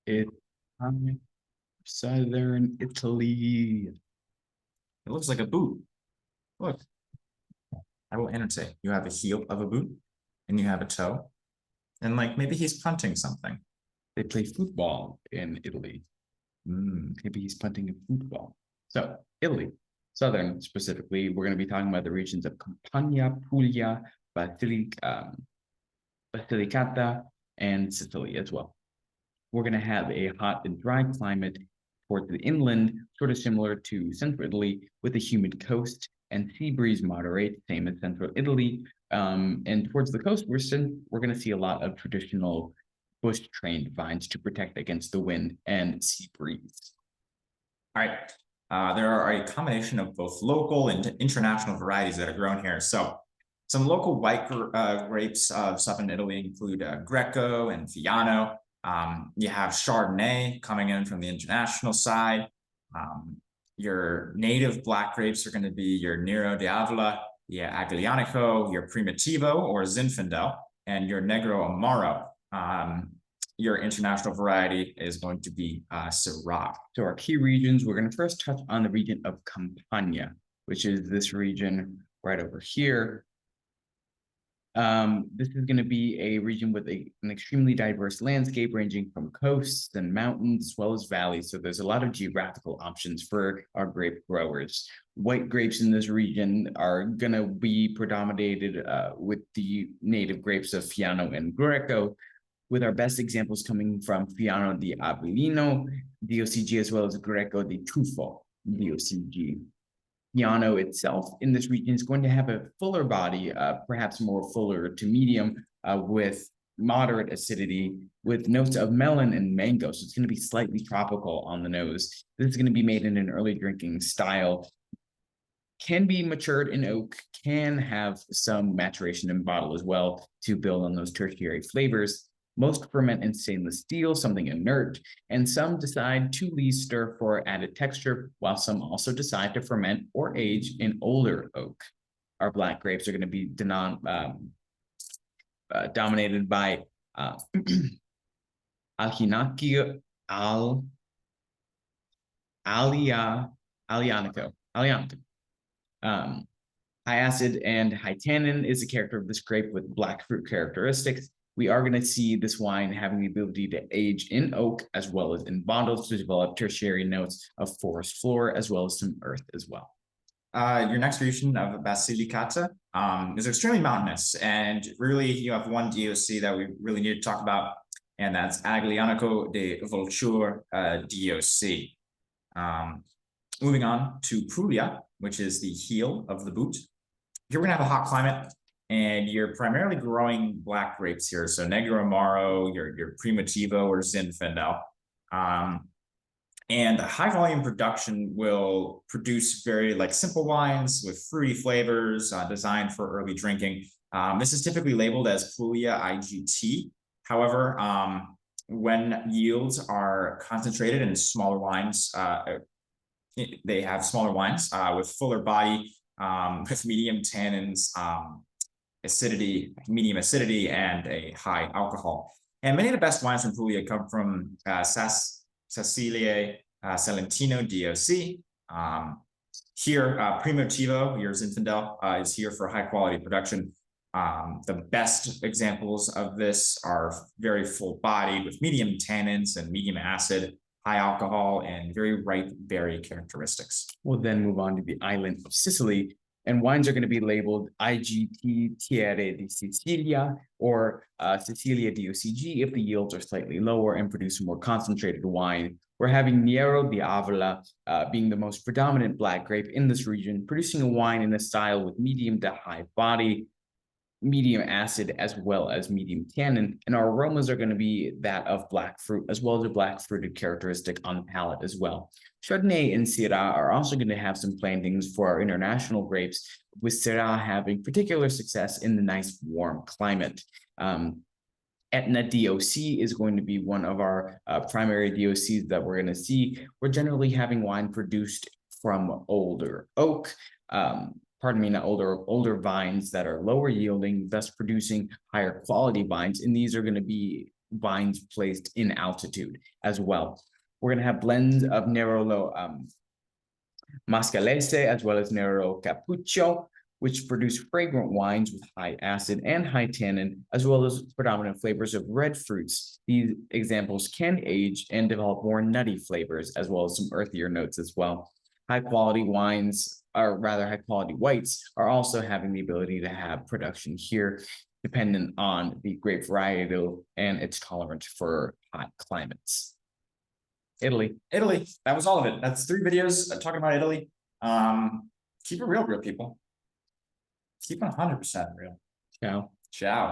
It's southern Italy. It looks like a boot. Look, I will annotate. You have a heel of a boot, and you have a toe, and like maybe he's punting something. They play football in Italy. Maybe he's punting a football. So Italy, southern specifically, we're going to be talking about the regions of Campania, Puglia, Basilicata, and Sicily as well. We're going to have a hot and dry climate towards the inland, sort of similar to central Italy, with a humid coast and sea breeze moderate, same as central Italy. And towards the coast, we're going to see a lot of traditional bush-trained vines to protect against the wind and sea breeze. All right. There are a combination of both local and international varieties that are grown here. So some local white grapes of southern Italy include Greco and Fiano. You have Chardonnay coming in from the international side. Your native black grapes are going to be your Nero d'Avola, your Aglianico, your Primitivo or Zinfandel, and your Negro Amaro. Your international variety is going to be Syrah. So our key regions, we're going to first touch on the region of Campania, which is this region right over here. This is going to be a region with an extremely diverse landscape ranging from coasts and mountains as well as valleys. So there's a lot of geographical options for our grape growers. White grapes in this region are going to be predominated with the native grapes of Fiano and Greco, with our best examples coming from Fiano di Avellino, DOCG, as well as Greco di Tufo, DOCG. Fiano itself in this region is going to have a fuller body, perhaps more fuller to medium, with moderate acidity, with notes of melon and mango. So it's going to be slightly tropical on the nose. This is going to be made in an early drinking style. Can be matured in oak, can have some maturation in bottle as well to build on those tertiary flavors. Most ferment in stainless steel, something inert, and some decide to leave stir for added texture, while some also decide to ferment or age in older oak. Our black grapes are going to be dominated by Alianico, high acid and high tannin is a character of this grape with black fruit characteristics. We are going to see this wine having the ability to age in oak as well as in bottles to develop tertiary notes of forest floor as well as some earth as well. Your next region of Basilicata is extremely mountainous, and really you have one DOC that we really need to talk about, and that's Aglianico de Vulture DOC. Moving on to Puglia, which is the heel of the boot. You're going to have a hot climate, and you're primarily growing black grapes here. So Negro Amaro, your Primitivo or Zinfandel. And high volume production will produce very simple wines with fruity flavors designed for early drinking. This is typically labeled as Puglia IGT. However, when yields are concentrated in smaller wines, they have smaller wines with fuller body, with medium tannins, medium acidity, and a high alcohol. And many of the best wines from Puglia come from Cecilie Salentino DOC. Here, Primitivo, your Zinfandel, is here for high quality production. The best examples of this are very full body with medium tannins and medium acid, high alcohol, and very ripe berry characteristics. We'll then move on to the island of Sicily, and wines are going to be labeled IGT Tierre di Sicilia or Sicilia DOCG if the yields are slightly lower and produce a more concentrated wine. We're having Nero d'Avola being the most predominant black grape in this region, producing a wine in a style with medium to high body, medium acid, as well as medium tannin, and our aromas are going to be that of black fruit as well as a black fruited characteristic on the palate as well. Chardonnay and Syrah are also going to have some plantings for our international grapes, with Syrah having particular success in the nice warm climate. Etna DOC is going to be one of our primary DOCs that we're going to see. We're generally having wine produced from older oak, not older vines that are lower yielding, thus producing higher quality vines. And these are going to be vines placed in altitude as well. We're gonna have blends of Nerolo Mascalese as well as Nero Capuccio, which produce fragrant wines with high acid and high tannin, as well as predominant flavors of red fruits. These examples can age and develop more nutty flavors, as well as some earthier notes as well. High quality wines, or rather high quality whites, are also having the ability to have production here, dependent on the grape varietal and its tolerance for hot climates. Italy. That was all of it. That's 3 videos talking about Italy. Keep it real, people. Keep it 100% real. Ciao. Ciao.